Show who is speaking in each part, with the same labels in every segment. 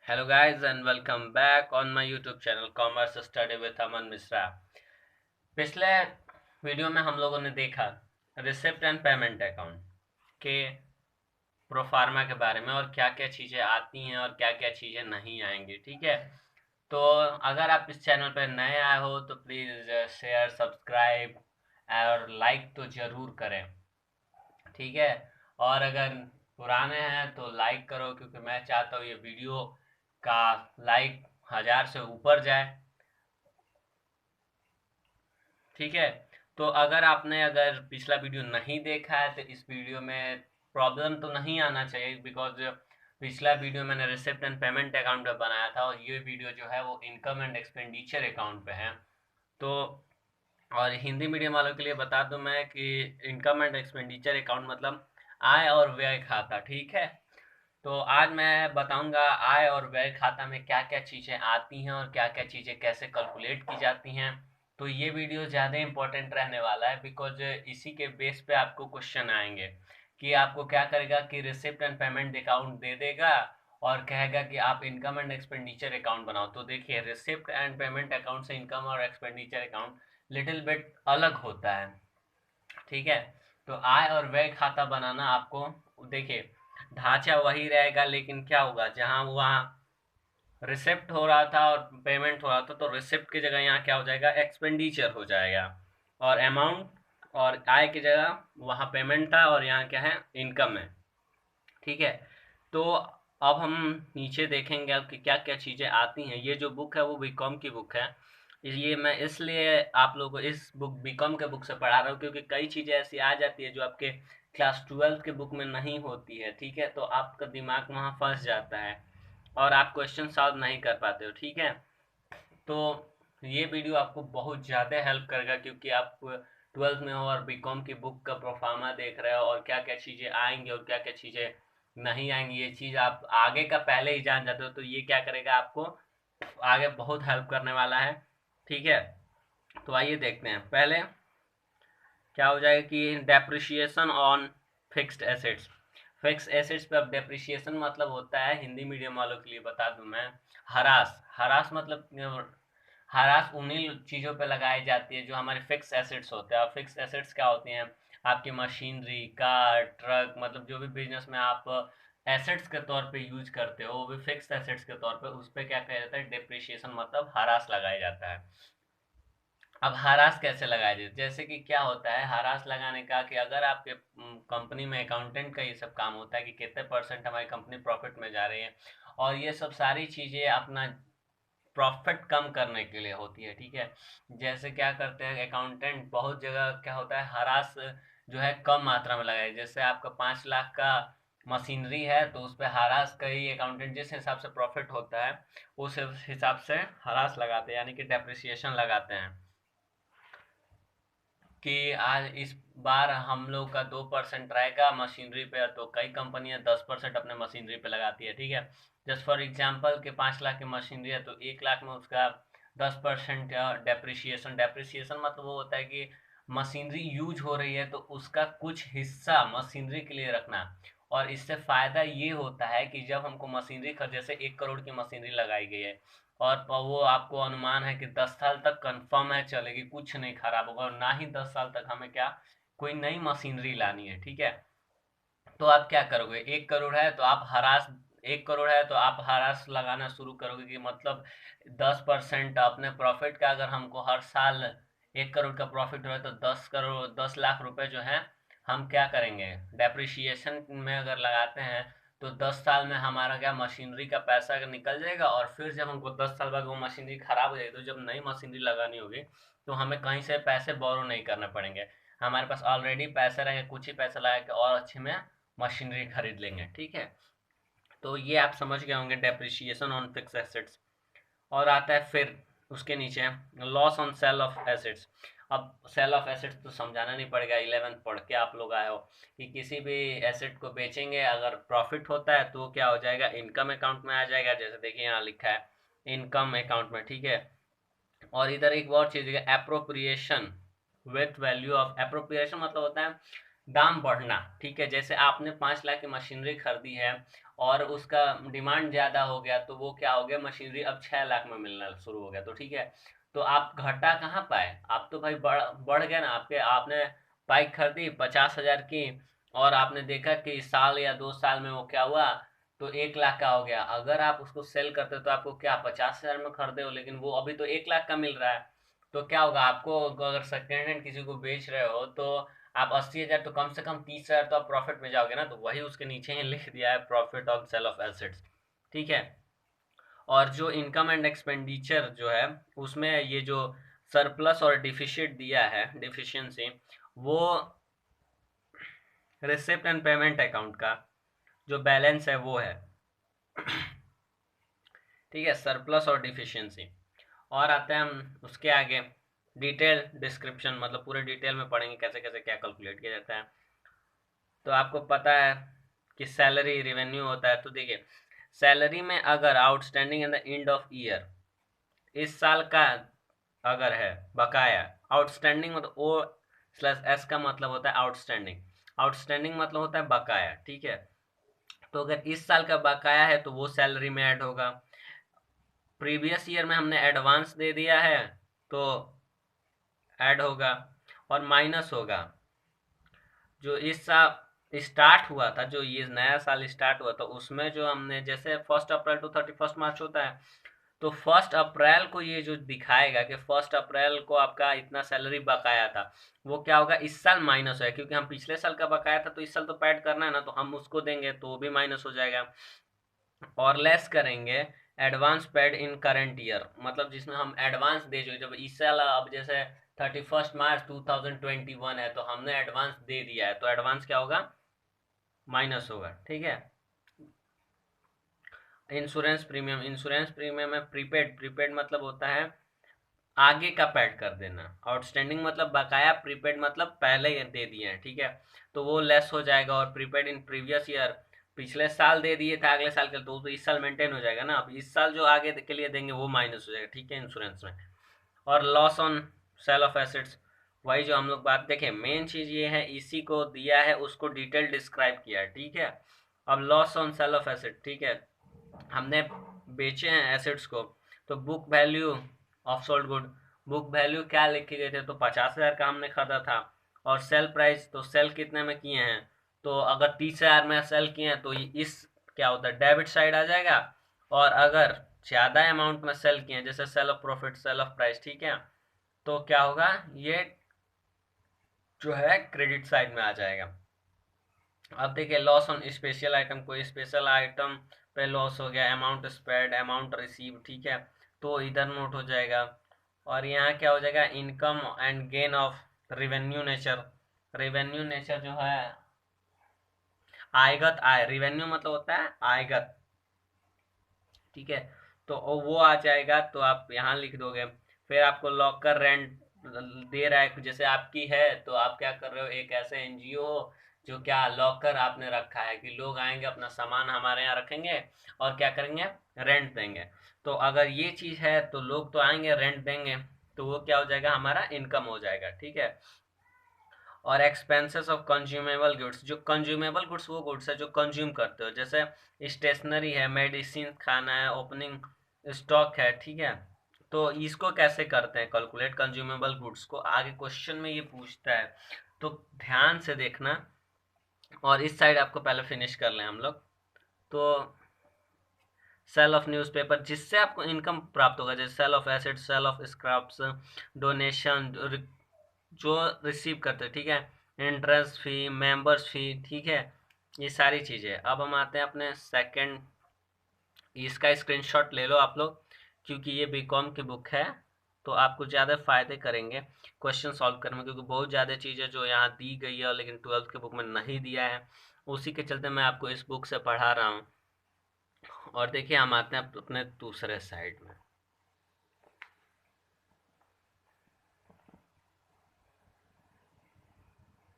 Speaker 1: Hello guys and welcome back on my YouTube channel Commerce Study with Aman Misra। पिछले video में हम लोगों ने देखा रिसिप्ट एंड पेमेंट अकाउंट के प्रोफार्मा के बारे में और क्या क्या चीज़ें आती हैं और क्या क्या चीज़ें नहीं आएंगी। ठीक है, तो अगर आप इस चैनल पर नए आए हो तो प्लीज़ शेयर सब्सक्राइब और लाइक तो ज़रूर करें। ठीक है, और अगर पुराने हैं तो लाइक करो क्योंकि मैं चाहता हूँ ये वीडियो का लाइक 1000 से ऊपर जाए। ठीक है, तो अगर पिछला वीडियो नहीं देखा है तो इस वीडियो में प्रॉब्लम तो नहीं आना चाहिए, बिकॉज पिछला वीडियो मैंने रिसिप्ट एंड पेमेंट अकाउंट पे बनाया था और ये वीडियो जो है वो इनकम एंड एक्सपेंडिचर अकाउंट पे है। तो और हिंदी मीडियम वालों के लिए बता दूं मैं कि इनकम एंड एक्सपेंडिचर अकाउंट मतलब आय और व्यय खाता। ठीक है, तो आज मैं बताऊंगा आय और व्यय खाता में क्या क्या चीज़ें आती हैं और क्या क्या चीज़ें कैसे कैलकुलेट की जाती हैं। तो ये वीडियो ज़्यादा इंपॉर्टेंट रहने वाला है, बिकॉज इसी के बेस पे आपको क्वेश्चन आएंगे कि आपको क्या करेगा कि रिसिप्ट एंड पेमेंट अकाउंट दे देगा और कहेगा कि आप इनकम एंड एक्सपेंडिचर अकाउंट बनाओ। तो देखिए, रिसिप्ट एंड पेमेंट अकाउंट से इनकम और एक्सपेंडिचर अकाउंट लिटिल बिट अलग होता है। ठीक है, तो आय और व्यय खाता बनाना आपको, देखिए ढांचा वही रहेगा, लेकिन क्या होगा जहां वहाँ रिसिप्ट हो रहा था और पेमेंट हो रहा था तो रिसिप्ट की जगह यहाँ क्या हो जाएगा, एक्सपेंडिचर हो जाएगा। और अमाउंट और आय की जगह वहाँ पेमेंट था और यहाँ क्या है, इनकम है। ठीक है, तो अब हम नीचे देखेंगे अब कि क्या क्या चीज़ें आती हैं। ये जो बुक है वो बीकॉम की बुक है। ये मैं इसलिए आप लोगों को इस बुक बीकॉम के बुक से पढ़ा रहा हूँ क्योंकि कई चीज़ें ऐसी आ जाती है जो आपके क्लास 12 के बुक में नहीं होती है। ठीक है, तो आपका दिमाग वहाँ फंस जाता है और आप क्वेश्चन सॉल्व नहीं कर पाते हो। ठीक है, तो ये वीडियो आपको बहुत ज़्यादा हेल्प करेगा क्योंकि आप 12th में हो और बीकॉम की बुक का प्रोफार्मा देख रहे हो और क्या क्या चीज़ें आएंगी और क्या क्या चीज़ें नहीं आएंगी, ये चीज़ आप आगे का पहले ही जान जाते हो। तो ये क्या करेगा, आपको आगे बहुत हेल्प करने वाला है। ठीक है, तो आइए देखते हैं। पहले क्या हो जाएगा कि depreciation on fixed assets. Fix assets पे अब डेप्रिसिएशन मतलब होता है, हिंदी मीडियम वालों के लिए बता दूं मैं, हरास। हरास मतलब हरास उन्हीं चीज़ों पे लगाई जाती है जो हमारे फिक्स एसेट्स होते हैं। और फिक्स एसेट्स क्या होती हैं, आपकी मशीनरी, कार, ट्रक, मतलब जो भी बिजनेस में आप एसेट्स के तौर पे यूज करते हो वो भी फिक्स एसेट्स के तौर पे, उस पर क्या कहा जाता है, डेप्रिसिएशन मतलब हरास लगाया जाता है। अब हरास कैसे लगाया जाए, जैसे कि क्या होता है हरास लगाने का, कि अगर आपके कंपनी में अकाउंटेंट का ये सब काम होता है कि कितने परसेंट हमारी कंपनी प्रॉफिट में जा रही है, और ये सब सारी चीज़ें अपना प्रॉफिट कम करने के लिए होती है। ठीक है, जैसे क्या करते हैं अकाउंटेंट, बहुत जगह क्या होता है हरास जो है कम मात्रा में लगाए। जैसे आपका 5 लाख का मशीनरी है तो उस पर हरास कई अकाउंटेंट जिस हिसाब से प्रॉफिट होता है उस हिसाब से हरास लगाते हैं, यानी कि डेप्रिसिएशन लगाते हैं। कि आज इस बार हम लोग का 2% रहेगा मशीनरी पे, तो कई कंपनियां 10% अपने मशीनरी पे लगाती है। ठीक है, जस्ट फॉर एग्जांपल कि 5 लाख की मशीनरी है तो 1 लाख में उसका 10% डेप्रिसिएशन। डेप्रिसिएशन मतलब वो होता है कि मशीनरी यूज हो रही है तो उसका कुछ हिस्सा मशीनरी के लिए रखना। और इससे फायदा ये होता है कि जब हमको मशीनरी खरीद, जैसे 1 करोड़ की मशीनरी लगाई गई है और वो आपको अनुमान है कि 10 साल तक कंफर्म है चलेगी, कुछ नहीं खराब होगा, और ना ही 10 साल तक हमें क्या कोई नई मशीनरी लानी है। ठीक है, तो आप क्या करोगे, 1 करोड़ है तो आप हरास, 1 करोड़ है तो आप हरास लगाना शुरू करोगे कि मतलब 10% अपने प्रॉफिट का, अगर हमको हर साल 1 करोड़ का प्रॉफिट हो रहा है तो 10 करोड़ 10 लाख रुपए जो है हम क्या करेंगे, डेप्रिसिएशन में अगर लगाते हैं तो 10 साल में हमारा क्या मशीनरी का पैसा निकल जाएगा। और फिर जब हमको 10 साल बाद वो मशीनरी खराब हो जाएगी तो जब नई मशीनरी लगानी होगी तो हमें कहीं से पैसे बोरो नहीं करने पड़ेंगे, हमारे पास ऑलरेडी पैसे रहेंगे, कुछ ही पैसा लगा के और अच्छे में मशीनरी खरीद लेंगे। ठीक है, तो ये आप समझ गए होंगे डेप्रिसिएशन ऑन फिक्स एसेट्स। और आता है फिर उसके नीचे loss on sale of assets. अब सेल ऑफ एसेट्स तो समझाना नहीं पड़ेगा, 11th पढ़ के आप लोग आए हो कि किसी भी एसेट को बेचेंगे अगर प्रॉफिट होता है तो क्या हो जाएगा, इनकम अकाउंट में आ जाएगा। जैसे देखिए यहाँ लिखा है इनकम अकाउंट में। ठीक है, और इधर एक और चीज़ है, appropriation with value of. Appropriation मतलब होता है दाम बढ़ना, ठीक है। जैसे आपने 5 लाख की मशीनरी खरीदी है और उसका डिमांड ज़्यादा हो गया, तो वो क्या हो गया, मशीनरी अब 6 लाख में मिलना शुरू हो गया, तो ठीक है। तो आप घटा कहाँ पाए, आप तो भाई बढ़ बढ़ गया ना आपके। आपने बाइक खरीदी 50 हजार की, और आपने देखा कि साल या 2 साल में वो क्या हुआ, तो 1 लाख का हो गया। अगर आप उसको सेल करते तो आपको क्या 50 हजार में खरीदे हो, लेकिन वो अभी तो 1 लाख का मिल रहा है। तो क्या होगा आपको, अगर सेकेंड हैंड किसी को बेच रहे हो तो आप 80 हजार, तो कम से कम 30 हजार तो आप प्रॉफिट में जाओगे ना। तो वही उसके नीचे ही लिख दिया है, profit on sale of assets, ठीक है। और जो इनकम एंड एक्सपेंडिचर जो है, उसमें ये जो सरप्लस और डिफिशिट दिया है, डिफिशियंसी, वो रिसिप्ट एंड पेमेंट अकाउंट का जो बैलेंस है वो है, ठीक है, सरप्लस और डिफिशियंसी। और आते हैं हम उसके आगे, डिटेल डिस्क्रिप्शन, मतलब पूरे डिटेल में पढ़ेंगे कैसे कैसे क्या कैलकुलेट किया जाता है। तो आपको पता है कि सैलरी रेवेन्यू होता है। तो देखिए, सैलरी में अगर outstanding in the end of year, इस साल का अगर है बकाया, आउटस्टैंडिंग मतलब O/S का मतलब होता है आउटस्टैंडिंग, आउटस्टैंडिंग मतलब होता है बकाया, ठीक है। तो अगर इस साल का बकाया है तो वो सैलरी में ऐड होगा। प्रीवियस ईयर में हमने एडवांस दे दिया है तो ऐड होगा, और माइनस होगा जो इस साल स्टार्ट हुआ था, जो ये नया साल स्टार्ट हुआ था उसमें जो हमने, जैसे 1 अप्रैल टू 31 मार्च होता है, तो 1 अप्रैल को ये जो दिखाएगा कि 1 अप्रैल को आपका इतना सैलरी बकाया था, वो क्या होगा, इस साल माइनस है, क्योंकि हम पिछले साल का बकाया था तो इस साल तो पैड करना है ना, तो हम उसको देंगे तो वो भी माइनस हो जाएगा। और लेस करेंगे advance paid in current year, मतलब जिसमें हम एडवांस दे, जो जब इस साल अब जैसे 31 मार्च 2021 है तो हमने एडवांस दे दिया है, तो एडवांस क्या होगा, माइनस होगा, ठीक है। इंश्योरेंस प्रीमियम, इंश्योरेंस प्रीमियम है प्रीपेड, प्रीपेड मतलब होता है आगे का पेड कर देना, आउटस्टैंडिंग मतलब बकाया, प्रीपेड मतलब पहले ही दे दिए हैं, ठीक है। तो वो लेस हो जाएगा, और प्रीपेड इन प्रीवियस ईयर, पिछले साल दे दिए थे अगले साल के, तो इस साल मेंटेन हो जाएगा ना, अब इस साल जो आगे के लिए देंगे वो माइनस हो जाएगा, ठीक है, इंश्योरेंस में। और loss on sale of assets, वही जो हम लोग बात देखें, मेन चीज ये है, इसी को दिया है उसको डिटेल डिस्क्राइब किया है, ठीक है। अब loss on sale of asset, ठीक है, हमने बेचे हैं एसेट्स को, तो book value of sold good, book value क्या लिखे गए थे, तो 50 हजार का हमने खरीदा था। और सेल प्राइस, तो सेल कितने में किए हैं, तो अगर 30 हजार में सेल किए हैं तो इस क्या होता है, डेबिट साइड आ जाएगा। और अगर ज़्यादा अमाउंट में सेल किए हैं, जैसे sale of profit, sale of price, ठीक है, तो क्या होगा, ये जो है क्रेडिट साइड में आ जाएगा। अब देखिए, लॉस ऑन स्पेशल आइटम, कोई स्पेशल आइटम पे लॉस हो गया, अमाउंट स्पेड, अमाउंट रिसीव, ठीक है, तो इधर नोट हो जाएगा। और यहाँ क्या हो जाएगा, income and gain of revenue nature, revenue nature जो है आयगत आय, रेवेन्यू मतलब होता है आयगत, ठीक है। तो वो आ जाएगा, तो आप यहाँ लिख दोगे। फिर आपको लॉकर रेंट दे रहा है, जैसे आपकी है तो आप क्या कर रहे हो, एक ऐसे एनजीओ जो क्या लॉकर आपने रखा है कि लोग आएंगे अपना सामान हमारे यहाँ रखेंगे और क्या करेंगे, रेंट देंगे। तो अगर ये चीज़ है तो लोग तो आएंगे रेंट देंगे, तो वो क्या हो जाएगा, हमारा इनकम हो जाएगा, ठीक है। और एक्सपेंसेस ऑफ कंज्यूमेबल गुड्स, जो कंज्यूमेबल गुड्स वो गुड्स है जो कंज्यूम करते हो, जैसे स्टेशनरी है, मेडिसिन, खाना है, ओपनिंग स्टॉक है, ठीक है। तो इसको कैसे करते हैं कैलकुलेट, कंज्यूमेबल गुड्स को आगे क्वेश्चन में ये पूछता है, तो ध्यान से देखना। और इस साइड आपको पहले फिनिश कर लें हम लोग। तो सेल ऑफ न्यूज़पेपर, जिससे आपको इनकम प्राप्त होगा, जैसे sale of asset, sale of scraps, donation जो रिसीव करते हैं, ठीक है, इंटरेस्ट फी, मेंबर्स फी, ठीक है, ये सारी चीज़ें। अब हम आते हैं अपने सेकंड, इसका स्क्रीनशॉट ले लो आप लोग, क्योंकि ये बीकॉम की बुक है, तो आपको ज़्यादा फायदे करेंगे क्वेश्चन सॉल्व करने में, क्योंकि बहुत ज़्यादा चीज़ें जो यहाँ दी गई है लेकिन 12th की बुक में नहीं दिया है, उसी के चलते मैं आपको इस बुक से पढ़ा रहा हूँ। और देखिए, हम आते हैं अपने दूसरे साइड में,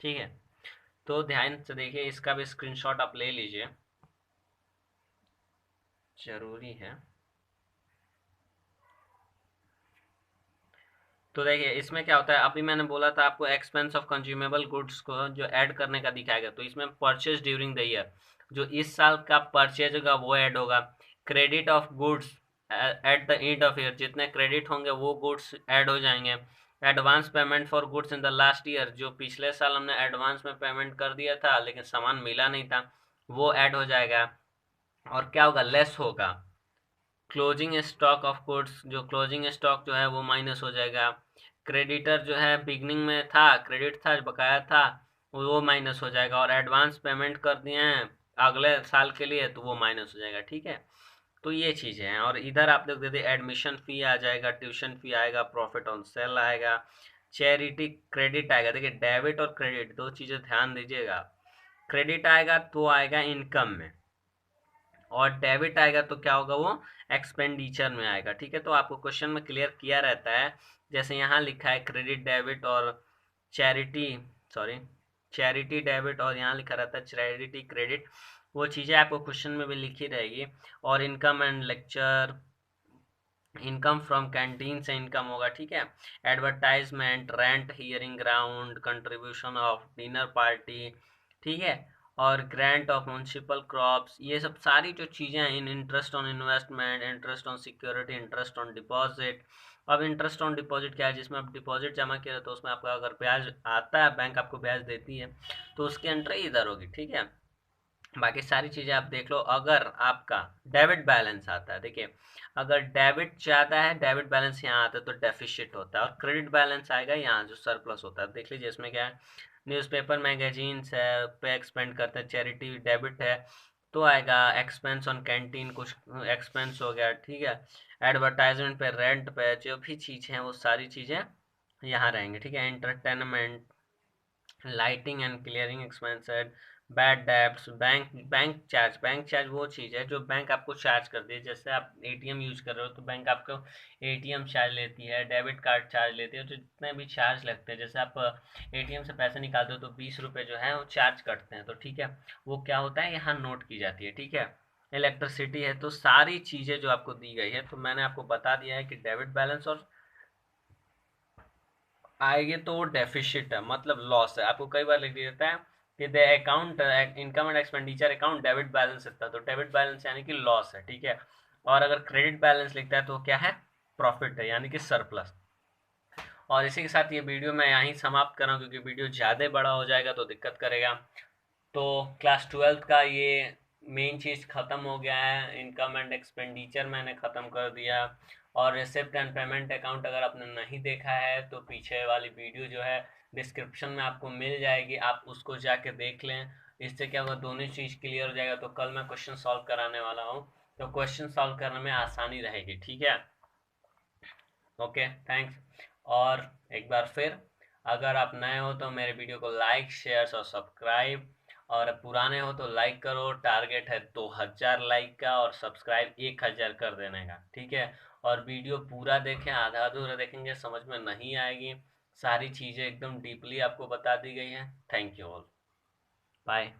Speaker 1: ठीक है। तो ध्यान से देखिए, इसका भी स्क्रीनशॉट आप ले लीजिए, जरूरी है। तो देखिए इसमें क्या होता है, अभी मैंने बोला था आपको एक्सपेंस ऑफ कंज्यूमेबल गुड्स को जो ऐड करने का दिखाएगा, तो इसमें परचेज ड्यूरिंग द ईयर, जो इस साल का परचेज होगा वो ऐड होगा। Credit of goods at the end of year, जितने क्रेडिट होंगे वो गुड्स ऐड हो जाएंगे। Advance payment for goods in the last year, जो पिछले साल हमने एडवांस में पेमेंट कर दिया था लेकिन सामान मिला नहीं था, वो ऐड हो जाएगा। और क्या होगा, लेस होगा। क्लोजिंग स्टॉक ऑफ गुड्स, जो क्लोजिंग स्टॉक जो है वो माइनस हो जाएगा। क्रेडिटर जो है बिगनिंग में था, क्रेडिट था, बकाया था, वो माइनस हो जाएगा। और एडवांस पेमेंट कर दिए हैं अगले साल के लिए, तो वो माइनस हो जाएगा। ठीक है, तो ये चीज़ें हैं। और इधर आप लोग देते एडमिशन फ़ी आ जाएगा, ट्यूशन फ़ी आएगा, प्रॉफिट ऑन सेल आएगा, चैरिटी क्रेडिट आएगा। देखिए डेबिट और क्रेडिट दो चीज़ें ध्यान दीजिएगा। क्रेडिट आएगा तो आएगा इनकम में, और डेबिट आएगा तो क्या होगा, वो एक्सपेंडिचर में आएगा। ठीक है, तो आपको क्वेश्चन में क्लियर किया रहता है, जैसे यहाँ लिखा है क्रेडिट डेबिट और चैरिटी, सॉरी चैरिटी डेबिट, और यहाँ लिखा रहता है चैरिटी क्रेडिट, वो चीज़ें आपको क्वेश्चन में भी लिखी रहेगी। और income and lecture, income from canteen से इनकम होगा। ठीक है, advertisement, rent, hearing ground, contribution of dinner party, ठीक है, और ग्रांट ऑफ म्यूनसिपल क्रॉप्स, ये सब सारी जो चीज़ें हैं, इन interest on investment, interest on security, interest on deposit. अब इंटरेस्ट ऑन डिपॉजिट क्या है, जिसमें आप डिपॉजिट जमा किया तो उसमें आपका अगर ब्याज आता है, बैंक आपको ब्याज देती है, तो उसकी एंट्री इधर होगी। ठीक है, बाकी सारी चीज़ें आप देख लो। अगर आपका डेबिट बैलेंस आता है, देखिए अगर डेबिट ज़्यादा है, डेबिट बैलेंस यहाँ आता है तो डेफिशिट होता है, और क्रेडिट बैलेंस आएगा यहाँ जो सरप्लस होता है। देख लीजिए इसमें क्या है, न्यूज़पेपर मैगजीन्स है पे एक्सपेंड करते हैं, चैरिटी डेबिट है तो आएगा। एक्सपेंस ऑन कैंटीन कुछ एक्सपेंस हो गया। ठीक है, एडवर्टाइजमेंट पे, रेंट पे, जो भी चीज़ें हैं वो सारी चीज़ें यहाँ रहेंगी। ठीक है, entertainment, lighting and clearing expenses, bad debts, bank charge वो चीज़ है जो बैंक आपको चार्ज करती है। जैसे आप एटीएम यूज कर रहे हो तो बैंक आपको एटीएम चार्ज लेती है, डेबिट कार्ड चार्ज लेती है, तो जितने भी चार्ज लगते हैं, जैसे आप एटीएम से पैसे निकालते हो तो 20 रुपये जो है वो चार्ज कटते हैं। तो ठीक है, वो क्या होता है यहाँ नोट की जाती है। ठीक है, इलेक्ट्रिसिटी है, तो सारी चीज़ें जो आपको दी गई है, तो मैंने आपको बता दिया है कि डेबिट बैलेंस और आएगी तो वो डेफिशिट है, मतलब लॉस है। आपको कई बार लिख दिया जाता है कि the account income and expenditure account debit balance इतना, तो डेबिट बैलेंस यानी कि लॉस है। ठीक है, और अगर क्रेडिट बैलेंस लिखता है तो क्या है, प्रॉफिट है, यानी कि सरप्लस। और इसी के साथ ये वीडियो मैं यहीं समाप्त कर रहा हूँ, क्योंकि वीडियो ज़्यादा बड़ा हो जाएगा तो दिक्कत करेगा। तो क्लास 12th का ये मेन चीज़ ख़त्म हो गया है, इनकम एंड एक्सपेंडिचर मैंने ख़त्म कर दिया। और रिसिप्ट एंड पेमेंट अकाउंट अगर आपने नहीं देखा है तो पीछे वाली वीडियो जो है डिस्क्रिप्शन में आपको मिल जाएगी, आप उसको जाके देख लें। इससे क्या होगा, दोनों चीज़ क्लियर हो जाएगा। तो कल मैं क्वेश्चन सॉल्व कराने वाला हूँ, तो क्वेश्चन सॉल्व करने में आसानी रहेगी। ठीक है, ओके, थैंक्स। और एक बार फिर, अगर आप नए हो तो मेरे वीडियो को लाइक, शेयर और सब्सक्राइब, और पुराने हो तो लाइक करो। टारगेट है 2000 लाइक का, और सब्सक्राइब 1000 कर देने का। ठीक है, और वीडियो पूरा देखें, आधा अधूरा देखेंगे समझ में नहीं आएगी। सारी चीज़ें एकदम डीपली आपको बता दी गई हैं। Thank you all, bye.